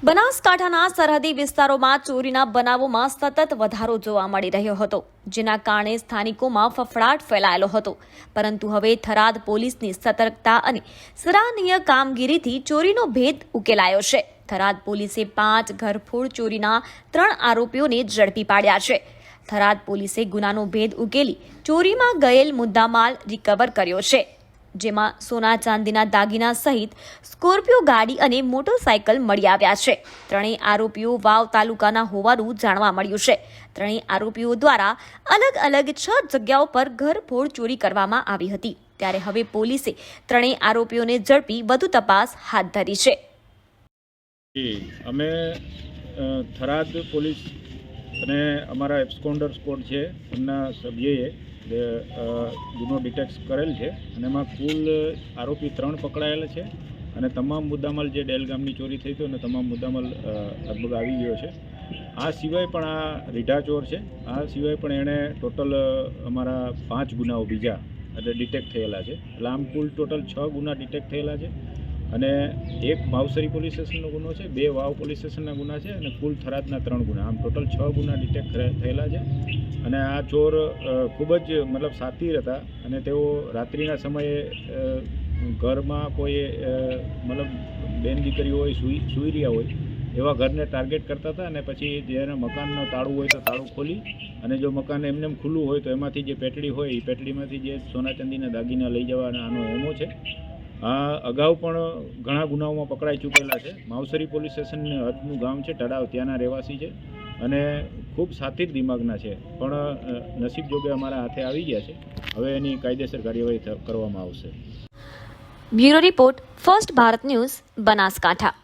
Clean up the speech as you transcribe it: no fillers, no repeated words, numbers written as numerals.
બનાસકાંઠાના સરહદી વિસ્તારોમાં ચોરીના બનાવોમાં સતત વધારો જોવા મળી રહ્યો હતો, જેના કારણે સ્થાનિકોમાં ફફડાટ ફેલાયેલો હતો. પરંતુ હવે થરાદ પોલીસની સતર્કતા અને સરાહનીય કામગીરીથી ચોરીનો ભેદ ઉકેલાયો છે. થરાદ પોલીસે 5 ઘરફોડ ચોરીના 3 આરોપીઓને ઝડપી પાડ્યા છે. થરાદ પોલીસે ગુનાનો ભેદ ઉકેલી ચોરીમાં ગયેલ મુદ્દામાલ રિકવર કર્યો છે, જેમાં સોના ચાંદીના દાગીના સહિત સ્કોર્પિયો ગાડી અને મોટરસાયકલ મળી આવ્યા છે. ત્રણેય આરોપીઓ વાવ તાલુકાના હોવાનું જાણવા મળ્યું છે. ત્રણેય આરોપીઓ દ્વારા અલગ અલગ 6 જગ્યાઓ પર ઘરફોડ ચોરી કરવામાં આવી હતી. ત્યારે હવે પોલીસે ત્રણેય આરોપીઓને ઝડપી વધુ તપાસ હાથ ધરી છે. અમે થરાદ પોલીસ અને અમારા એબ્સ્કોન્ડર સ્કોડ છે એમના સભ્યોએ ગુનો ડિટેક્ટ કરેલ છે અને એમાં કુલ આરોપી 3 પકડાયેલા છે અને તમામ મુદ્દામાલ જે ડેલ ગામની ચોરી થઈ હતી અને તમામ મુદ્દામાલ લગભગ આવી ગયો છે. આ સિવાય પણ આ રીઢા ચોર છે. આ સિવાય પણ એણે ટોટલ અમારા 5 ગુનાઓ બીજા એટલે ડિટેક્ટ થયેલા છે. એટલે આમ કુલ ટોટલ 6 ગુના ડિટેક્ટ થયેલા છે અને 1 ભાવસરી પોલીસ સ્ટેશનનો ગુનો છે, 2 વાવ પોલીસ સ્ટેશનના ગુના છે અને કુલ થરાદના 3 ગુના. આમ ટોટલ 6 ગુના ડિટેક્ટ થયેલા છે. અને આ ચોર ખૂબ જ મતલબ સાતીર હતા અને તેઓ રાત્રિના સમયે ઘરમાં કોઈ મતલબ બેન દીકરી હોય સૂઈ રહ્યા હોય એવા ઘરને ટાર્ગેટ કરતા હતા અને પછી જેના મકાનનું તાળું હોય તો તાળું ખોલી અને જો મકાન એમને ખુલ્લું હોય તો એમાંથી જે પેટડી હોય એ પેટડીમાંથી જે સોના ચાંદીના દાગીના લઈ જવાના આનો એમો છે. આ અગાઉ પણ ઘણા ગુનાઓમાં પકડાઈ ચૂકેલા છે. માવસરી પોલીસ સ્ટેશનની હદનું ગામ છે, તળાવ, ત્યાંના રહેવાસી છે અને ખૂબ સાતીર દિમાગના છે, પણ નસીબ જોગે અમારા હાથે આવી ગયા છે. હવે એની કાયદેસર કાર્યવાહી કરવામાં આવશે. Bureau report, first Bharat news, Banaskantha.